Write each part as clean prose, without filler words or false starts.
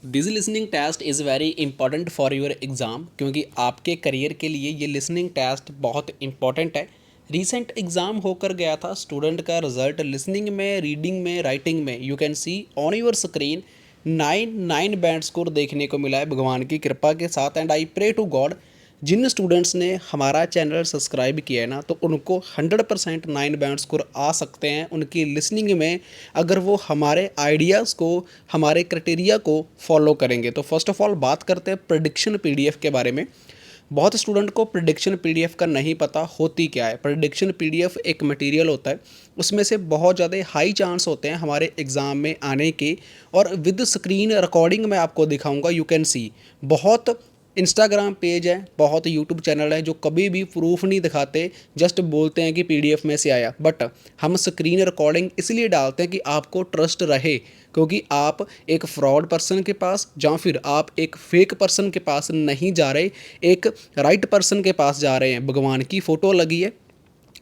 This listening test is very important for your exam क्योंकि आपके career के लिए ये लिसनिंग टेस्ट बहुत इंपॉर्टेंट है। रीसेंट एग्ज़ाम होकर गया था, स्टूडेंट का रिजल्ट लिसनिंग में, रीडिंग में, राइटिंग में you can see on your screen 9 band score देखने को मिला है भगवान की कृपा के साथ। And I pray to God जिन स्टूडेंट्स ने हमारा चैनल सब्सक्राइब किया है ना, तो उनको 100% 9 बैंड स्कोर आ सकते हैं उनकी लिसनिंग में, अगर वो हमारे आइडियाज़ को, हमारे क्राइटेरिया को फॉलो करेंगे। तो फर्स्ट ऑफ ऑल बात करते हैं प्रिडिक्शन पीडीएफ के बारे में। बहुत स्टूडेंट को प्रिडिक्शन पीडीएफ का नहीं पता होती क्या है। प्रिडिक्शन पीडीएफ एक मटेरियल होता है, उसमें से बहुत ज़्यादा हाई चांस होते हैं हमारे एग्ज़ाम में आने के, और विद स्क्रीन रिकॉर्डिंग मैं आपको दिखाऊंगा। यू कैन सी बहुत इंस्टाग्राम पेज है, बहुत यूट्यूब चैनल है जो कभी भी प्रूफ नहीं दिखाते, जस्ट बोलते हैं कि पीडीएफ में से आया। बट हम स्क्रीन रिकॉर्डिंग इसलिए डालते हैं कि आपको ट्रस्ट रहे, क्योंकि आप एक फ्रॉड पर्सन के पास या फिर आप एक फेक पर्सन के पास नहीं जा रहे, एक राइट पर्सन के पास जा रहे हैं। भगवान की फ़ोटो लगी है,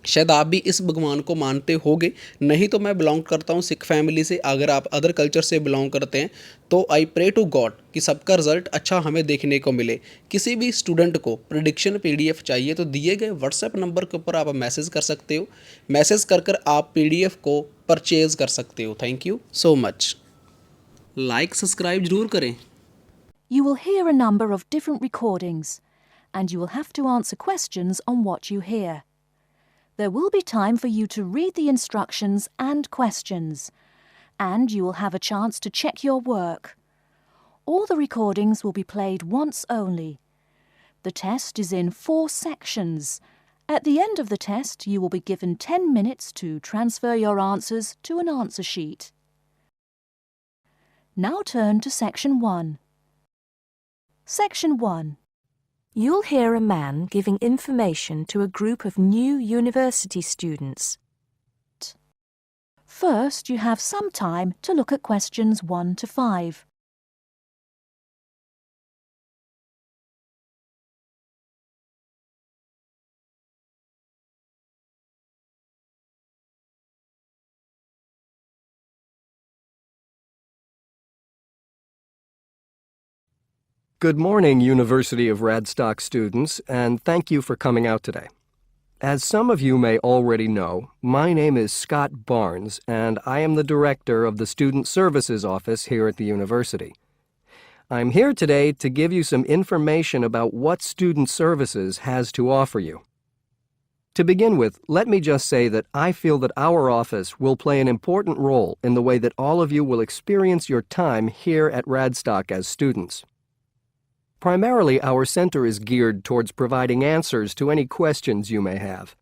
शायद आप भी इस भगवान को मानते होगे, नहीं तो मैं बिलोंग करता हूँ सिख फैमिली से। अगर आप अदर कल्चर से बिलोंग करते हैं तो आई प्रे टू गॉड कि सबका रिजल्ट अच्छा हमें देखने को मिले। किसी भी स्टूडेंट को प्रिडिक्शन पीडीएफ चाहिए तो दिए गए व्हाट्सएप नंबर के ऊपर आप मैसेज कर सकते हो। मैसेज कर कर आप पीडीएफ को परचेज कर सकते हो। Thank you so much. Like subscribe जरूर करें। You will hear a number of different recordings, and you will have to answer questions on what you hear. There will be time for you to read the instructions and questions, and you will have a chance to check your work. All the recordings will be played once only. The test is in 4 sections. At the end of the test, you will be given 10 minutes to transfer your answers to an answer sheet. Now turn to Section 1. Section 1. You'll hear a man giving information to a group of new university students. First, you have some time to look at questions 1 to 5. Good morning, University of Radstock students, and thank you for coming out today. As some of you may already know, my name is Scott Barnes, and I am the director of the Student Services Office here at the university. I'm here today to give you some information about what Student Services has to offer you. To begin with, let me just say that I feel that our office will play an important role in the way that all of you will experience your time here at Radstock as students. Primarily, our center is geared towards providing answers to any questions you may have.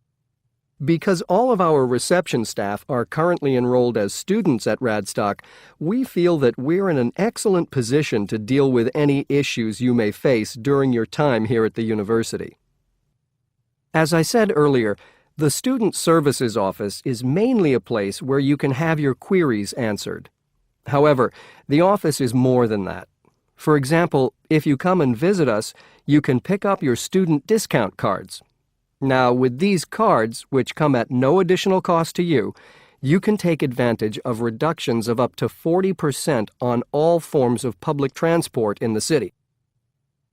Because all of our reception staff are currently enrolled as students at Radstock, we feel that we're in an excellent position to deal with any issues you may face during your time here at the university. As I said earlier, the Student Services Office is mainly a place where you can have your queries answered. However, the office is more than that. For example, if you come and visit us, you can pick up your student discount cards. Now, with these cards, which come at no additional cost to you, you can take advantage of reductions of up to 40% on all forms of public transport in the city.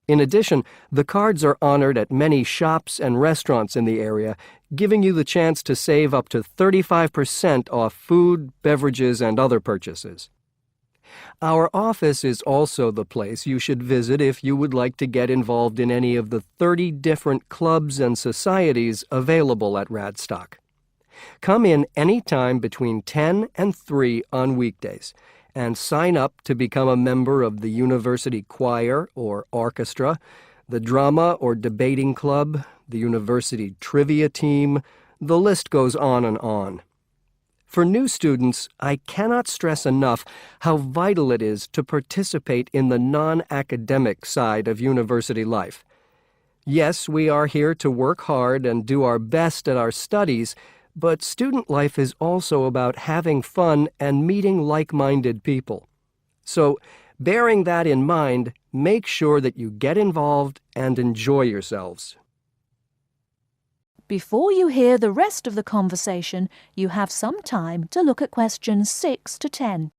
In addition, the cards are honored at many shops and restaurants in the area, giving you the chance to save up to 35% off food, beverages, and other purchases. Our office is also the place you should visit if you would like to get involved in any of the 30 different clubs and societies available at Radstock. Come in any time between 10 and 3 on weekdays and sign up to become a member of the university choir or orchestra, the drama or debating club, the university trivia team. The list goes on and on. For new students, I cannot stress enough how vital it is to participate in the non-academic side of university life. Yes, we are here to work hard and do our best at our studies, but student life is also about having fun and meeting like-minded people. So, bearing that in mind, make sure that you get involved and enjoy yourselves. Before you hear the rest of the conversation, you have some time to look at questions 6 to 10.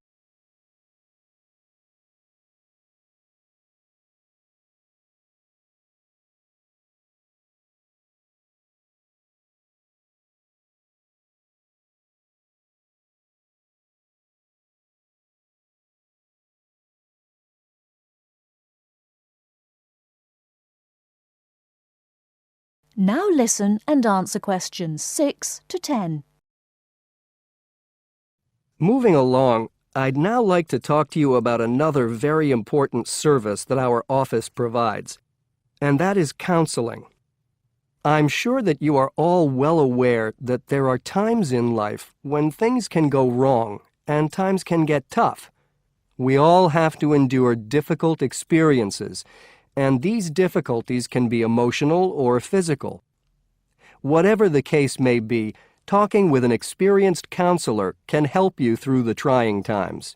Now listen and answer questions 6 to 10. Moving along, I'd now like to talk to you about another very important service that our office provides, and that is counseling. I'm sure that you are all well aware that there are times in life when things can go wrong and times can get tough. We all have to endure difficult experiences, and these difficulties can be emotional or physical. Whatever the case may be, talking with an experienced counselor can help you through the trying times.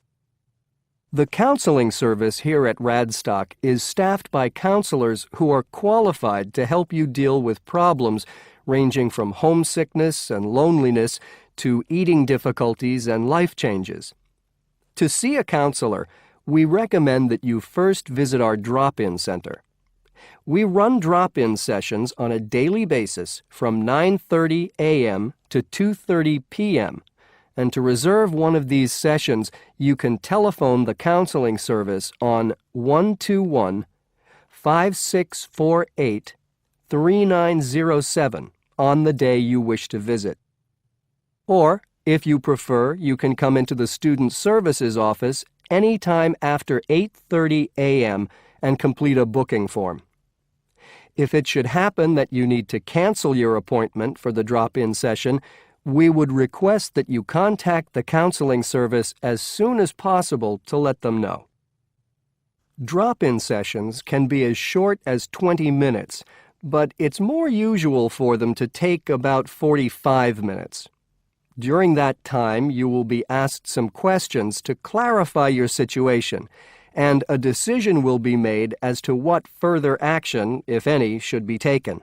The counseling service here at Radstock is staffed by counselors who are qualified to help you deal with problems ranging from homesickness and loneliness to eating difficulties and life changes. To see a counselor, we recommend that you first visit our drop-in center. We run drop-in sessions on a daily basis from 9:30 a.m. to 2:30 p.m. And to reserve one of these sessions, you can telephone the counseling service on 121-5648-3907 on the day you wish to visit. Or, if you prefer, you can come into the Student Services office anytime after 8:30 a.m. and complete a booking form. If it should happen that you need to cancel your appointment for the drop-in session, we would request that you contact the counseling service as soon as possible to let them know. Drop-in sessions can be as short as 20 minutes, but it's more usual for them to take about 45 minutes. During that time, you will be asked some questions to clarify your situation, and a decision will be made as to what further action, if any, should be taken.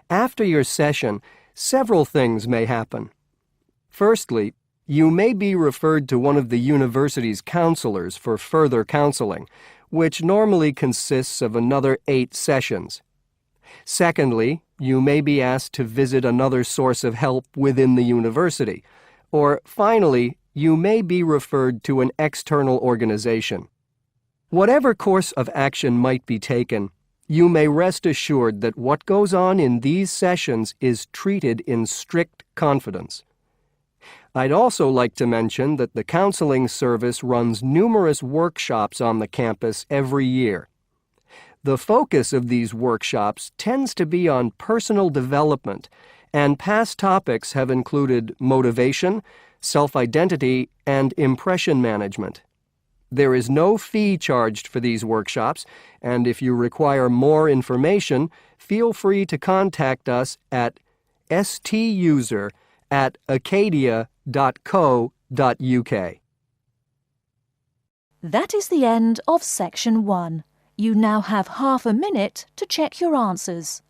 After your session, several things may happen. Firstly, you may be referred to one of the university's counselors for further counseling, which normally consists of another 8 sessions. Secondly, you may be asked to visit another source of help within the university. Or finally, you may be referred to an external organization. Whatever course of action might be taken, you may rest assured that what goes on in these sessions is treated in strict confidence. I'd also like to mention that the counseling service runs numerous workshops on the campus every year. The focus of these workshops tends to be on personal development, and past topics have included motivation, self-identity, and impression management. There is no fee charged for these workshops, and if you require more information, feel free to contact us at stuser@acadia.co.uk. That is the end of Section 1. You now have half a minute to check your answers.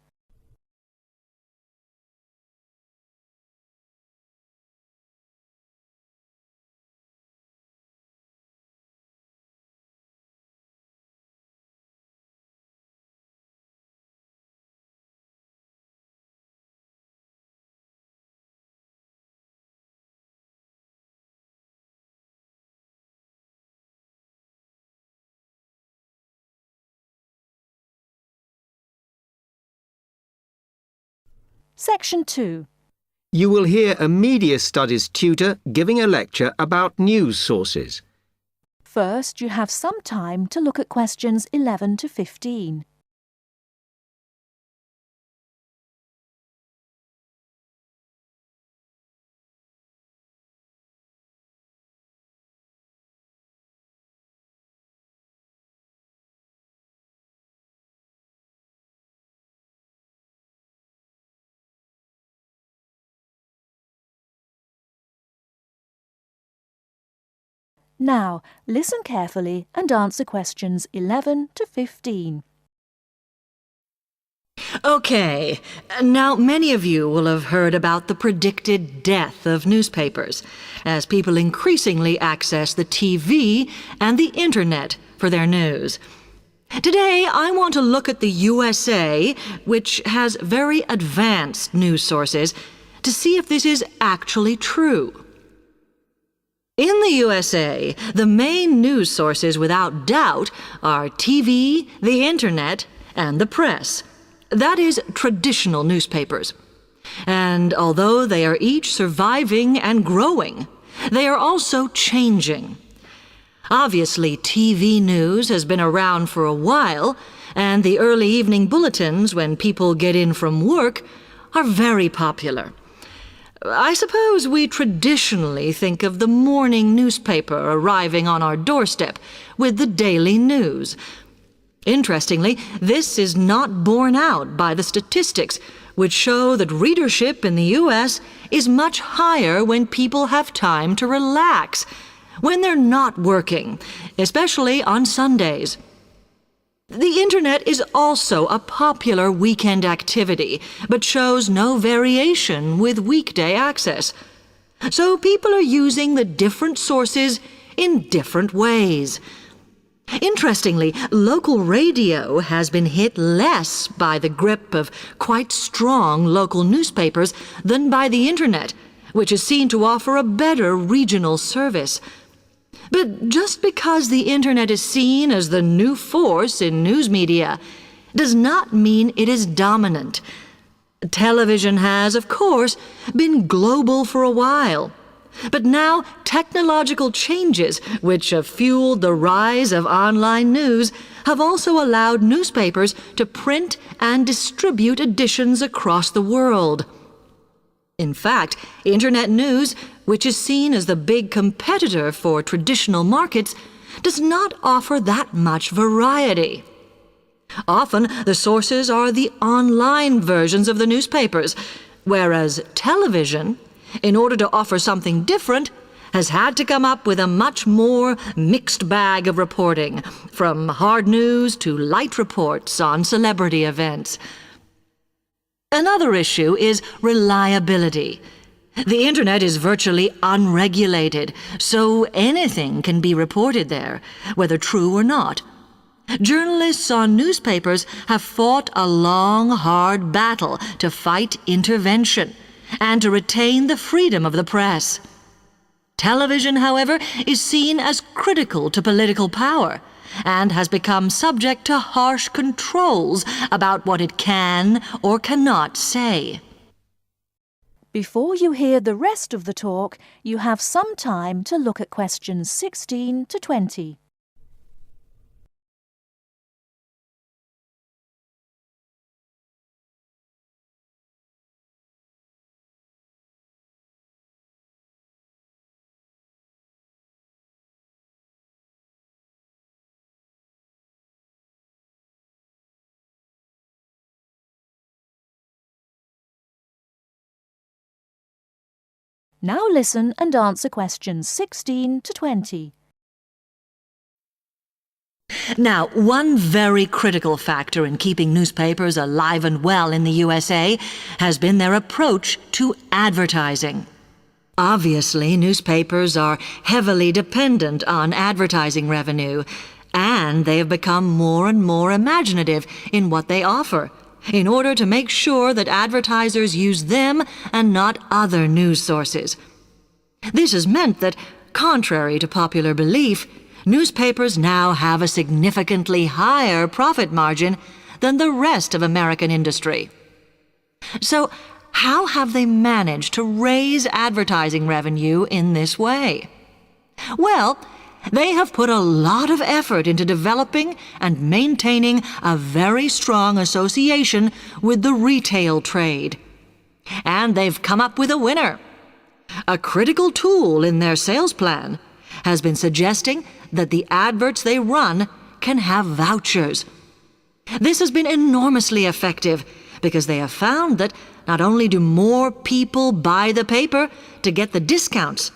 Section 2. You will hear a media studies tutor giving a lecture about news sources. First, you have some time to look at questions 11 to 15. Now, listen carefully and answer questions 11 to 15. Okay, now many of you will have heard about the predicted death of newspapers as people increasingly access the TV and the Internet for their news. Today, I want to look at the USA, which has very advanced news sources, to see if this is actually true. In the USA, the main news sources without doubt are TV, the Internet, and the press. That is, traditional newspapers. And although they are each surviving and growing, they are also changing. Obviously, TV news has been around for a while, and the early evening bulletins when people get in from work are very popular. I suppose we traditionally think of the morning newspaper arriving on our doorstep with the daily news. Interestingly, this is not borne out by the statistics, which show that readership in the U.S. is much higher when people have time to relax, when they're not working, especially on Sundays. The Internet is also a popular weekend activity, but shows no variation with weekday access. So people are using the different sources in different ways. Interestingly, local radio has been hit less by the grip of quite strong local newspapers than by the Internet, which is seen to offer a better regional service. But just because the Internet is seen as the new force in news media does not mean it is dominant. Television has, of course, been global for a while. But now technological changes, which have fueled the rise of online news, have also allowed newspapers to print and distribute editions across the world. In fact, Internet news, which is seen as the big competitor for traditional markets, does not offer that much variety. Often, the sources are the online versions of the newspapers, whereas television, in order to offer something different, has had to come up with a much more mixed bag of reporting, from hard news to light reports on celebrity events. Another issue is reliability. The Internet is virtually unregulated, so anything can be reported there, whether true or not. Journalists on newspapers have fought a long, hard battle to fight intervention and to retain the freedom of the press. Television, however, is seen as critical to political power and has become subject to harsh controls about what it can or cannot say. Before you hear the rest of the talk, you have some time to look at questions 16 to 20. Now listen and answer questions 16 to 20. Now, one very critical factor in keeping newspapers alive and well in the USA has been their approach to advertising. Obviously, newspapers are heavily dependent on advertising revenue, and they have become more and more imaginative in what they offer, in order to make sure that advertisers use them and not other news sources. This has meant that, contrary to popular belief, newspapers now have a significantly higher profit margin than the rest of American industry. So, how have they managed to raise advertising revenue in this way? Well, they have put a lot of effort into developing and maintaining a very strong association with the retail trade. And they've come up with a winner. A critical tool in their sales plan has been suggesting that the adverts they run can have vouchers. This has been enormously effective because they have found that not only do more people buy the paper to get the discounts,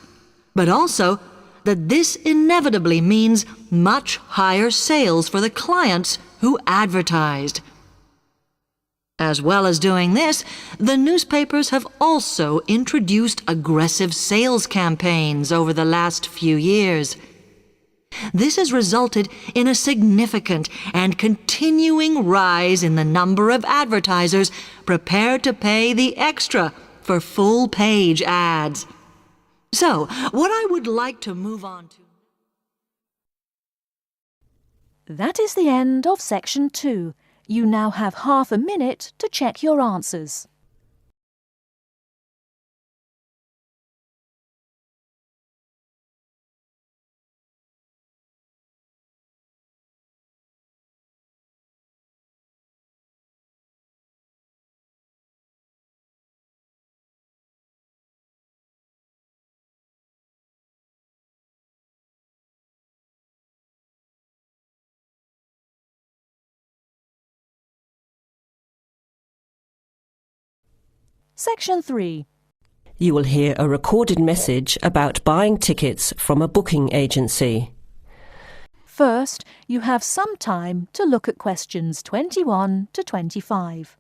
but also that this inevitably means much higher sales for the clients who advertised. As well as doing this, the newspapers have also introduced aggressive sales campaigns over the last few years. This has resulted in a significant and continuing rise in the number of advertisers prepared to pay the extra for full-page ads. So, what I would like to move on to... That is the end of section 2. You now have half a minute to check your answers. Section 3. You will hear a recorded message about buying tickets from a booking agency. First, you have some time to look at questions 21 to 25.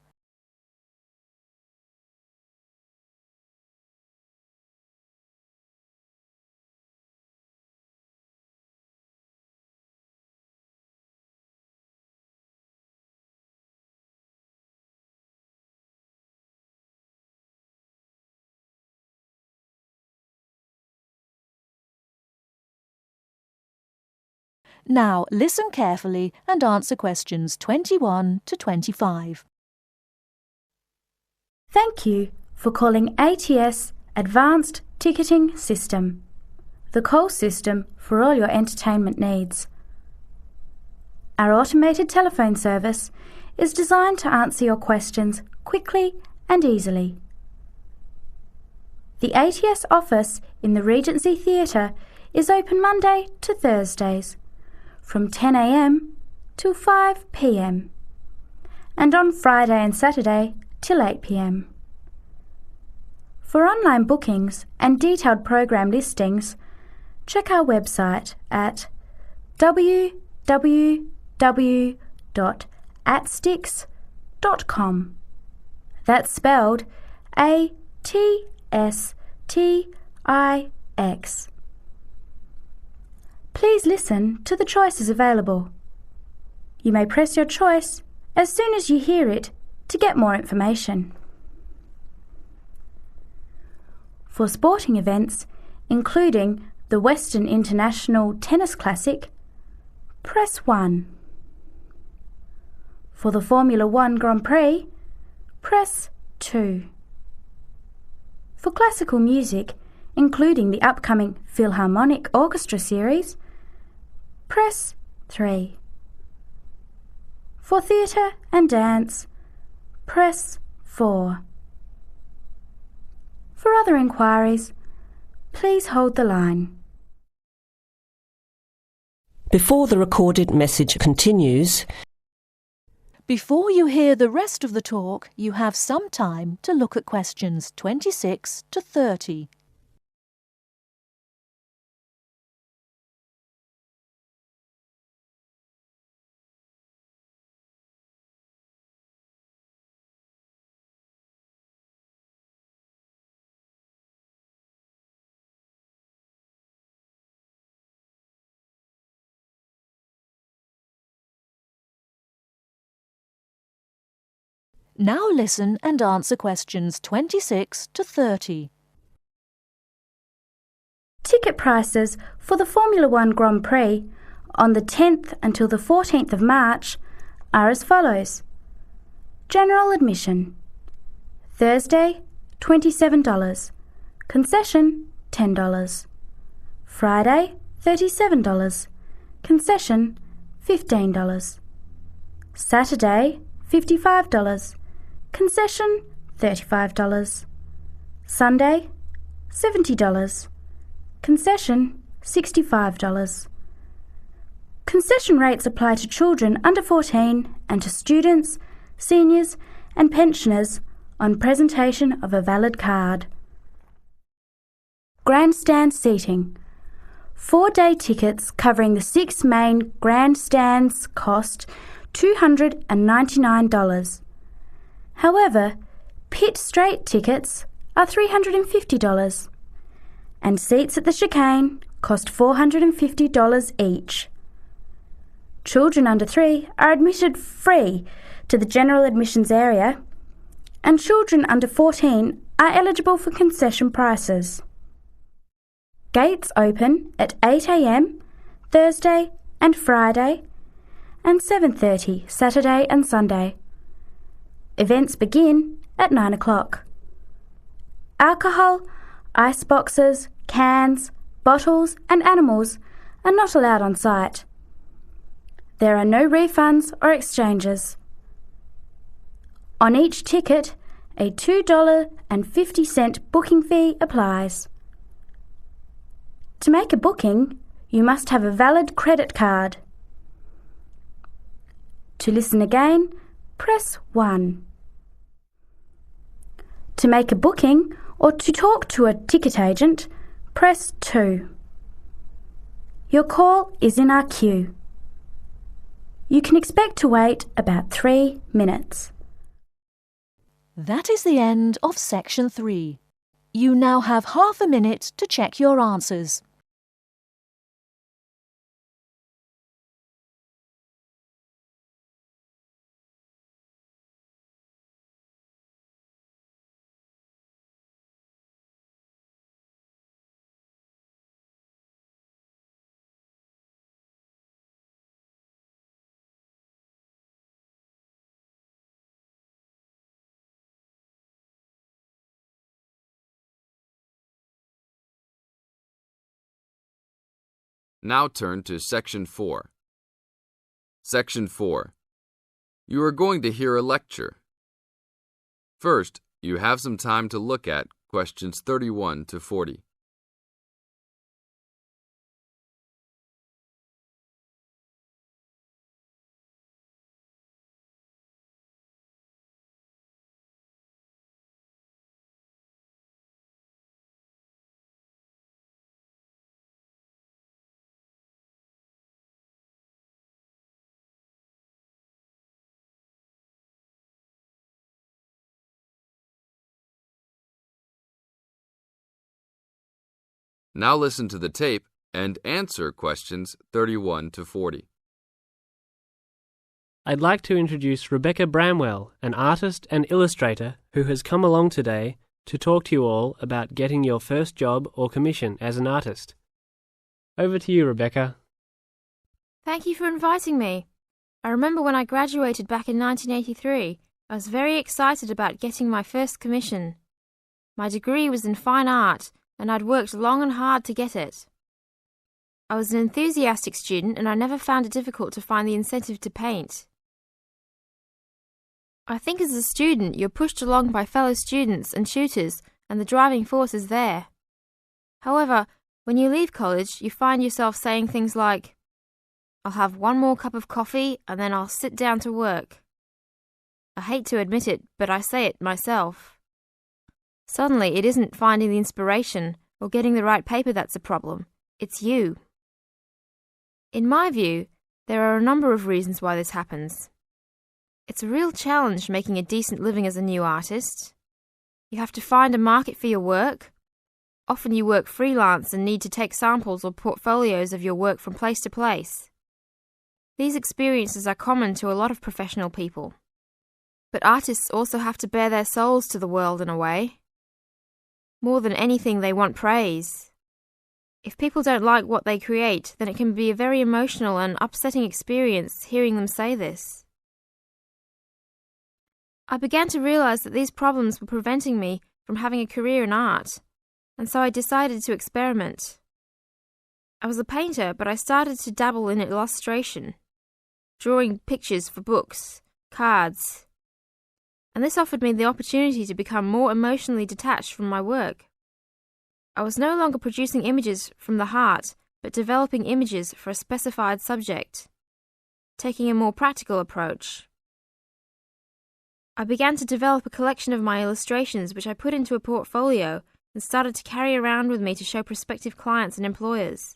Now listen carefully and answer questions 21 to 25. Thank you for calling ATS Advanced Ticketing System, the call system for all your entertainment needs. Our automated telephone service is designed to answer your questions quickly and easily. The ATS office in the Regency Theatre is open Monday to Thursdays from 10 a.m. till 5 p.m. and on Friday and Saturday till 8 p.m. For online bookings and detailed program listings, check our website at www.atstix.com. That's spelled ATSTIX. Please listen to the choices available. You may press your choice as soon as you hear it to get more information. For sporting events, including the Western International Tennis Classic, press 1. For the Formula 1 Grand Prix, press 2. For classical music, including the upcoming Philharmonic Orchestra series, press 3. For theatre and dance, press 4. For other inquiries, please hold the line. Before the recorded message continues, Before you hear the rest of the talk, you have some time to look at questions 26 to 30. Now listen and answer questions 26 to 30. Ticket prices for the Formula 1 Grand Prix on the 10th until the 14th of March are as follows. General admission. Thursday, $27. Concession, $10. Friday, $37. Concession, $15. Saturday, $55. Concession, $35. Sunday, $70. Concession, $65. Concession rates apply to children under 14 and to students, seniors and pensioners on presentation of a valid card. Grandstand seating. 4-day tickets covering the 6 main grandstands cost $299. However, pit straight tickets are $350 and seats at the chicane cost $450 each. Children under 3 are admitted free to the general admissions area and children under 14 are eligible for concession prices. Gates open at 8 a.m. Thursday and Friday and 7:30 Saturday and Sunday. Events begin at 9 o'clock. Alcohol, ice boxes, cans, bottles and animals are not allowed on site. There are no refunds or exchanges. On each ticket, a $2.50 booking fee applies. To make a booking, you must have a valid credit card. To listen again, press 1. To make a booking or to talk to a ticket agent, press 2. Your call is in our queue. You can expect to wait about 3 minutes. That is the end of section 3. You now have half a minute to check your answers. Now turn to Section 4. Section 4. You are going to hear a lecture. First, you have some time to look at questions 31 to 40. Now listen to the tape and answer questions 31 to 40. I'd like to introduce Rebecca Bramwell, an artist and illustrator who has come along today to talk to you all about getting your first job or commission as an artist. Over to you, Rebecca. Thank you for inviting me. I remember when I graduated back in 1983, I was very excited about getting my first commission. My degree was in fine art, and I'd worked long and hard to get it. I was an enthusiastic student and I never found it difficult to find the incentive to paint. I think as a student you're pushed along by fellow students and tutors and the driving force is there. However, when you leave college you find yourself saying things like, "I'll have one more cup of coffee and then I'll sit down to work." I hate to admit it, but I say it myself. Suddenly, it isn't finding the inspiration or getting the right paper that's a problem. It's you. In my view, there are a number of reasons why this happens. It's a real challenge making a decent living as a new artist. You have to find a market for your work. Often you work freelance and need to take samples or portfolios of your work from place to place. These experiences are common to a lot of professional people. But artists also have to bare their souls to the world in a way. More than anything, they want praise. If people don't like what they create, then it can be a very emotional and upsetting experience hearing them say this. I began to realize that these problems were preventing me from having a career in art, and so I decided to experiment. I was a painter, but I started to dabble in illustration, drawing pictures for books, cards, and this offered me the opportunity to become more emotionally detached from my work. I was no longer producing images from the heart, but developing images for a specified subject, taking a more practical approach. I began to develop a collection of my illustrations which I put into a portfolio and started to carry around with me to show prospective clients and employers.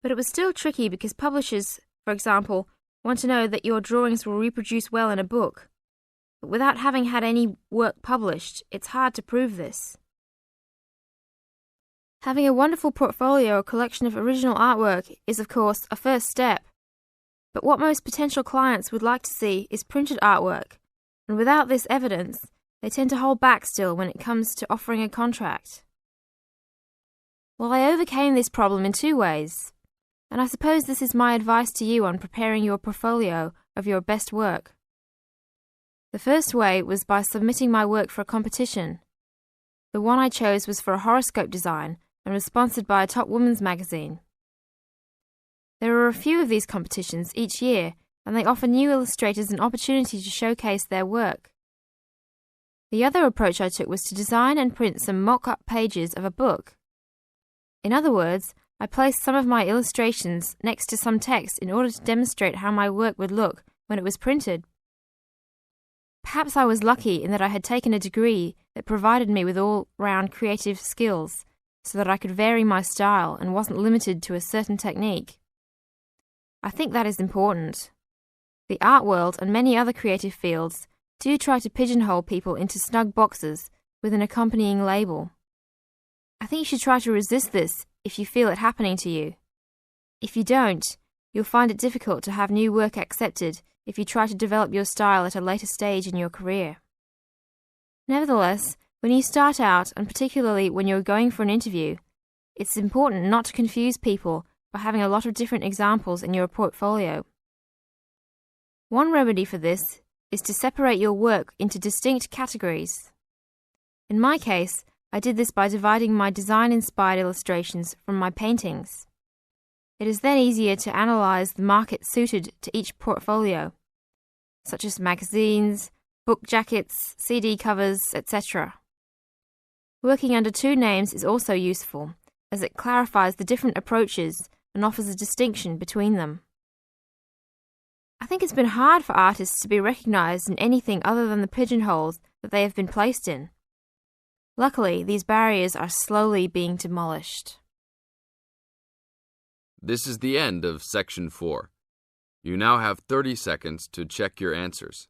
But it was still tricky because publishers, for example, want to know that your drawings will reproduce well in a book. But without having had any work published, it's hard to prove this. Having a wonderful portfolio or collection of original artwork is, of course, a first step. But what most potential clients would like to see is printed artwork, and without this evidence, they tend to hold back still when it comes to offering a contract. Well, I overcame this problem in two ways. and I suppose this is my advice to you on preparing your portfolio of your best work. The first way was by submitting my work for a competition. The one I chose was for a horoscope design and was sponsored by a top women's magazine. There are a few of these competitions each year, and they offer new illustrators an opportunity to showcase their work. The other approach I took was to design and print some mock-up pages of a book. In other words, I placed some of my illustrations next to some text in order to demonstrate how my work would look when it was printed. Perhaps I was lucky in that I had taken a degree that provided me with all-round creative skills, so that I could vary my style and wasn't limited to a certain technique. I think that is important. The art world and many other creative fields do try to pigeonhole people into snug boxes with an accompanying label. I think you should try to resist this if you feel it happening to you. If you don't, you'll find it difficult to have new work accepted if you try to develop your style at a later stage in your career. Nevertheless, when you start out, and particularly when you're going for an interview, it's important not to confuse people by having a lot of different examples in your portfolio. One remedy for this is to separate your work into distinct categories. In my case, I did this by dividing my design-inspired illustrations from my paintings. It is then easier to analyze the market suited to each portfolio, such as magazines, book jackets, CD covers, etc. Working under two names is also useful, as it clarifies the different approaches and offers a distinction between them. I think it's been hard for artists to be recognized in anything other than the pigeonholes that they have been placed in. Luckily, these barriers are slowly being demolished. This is the end of Section 4. You now have 30 seconds to check your answers.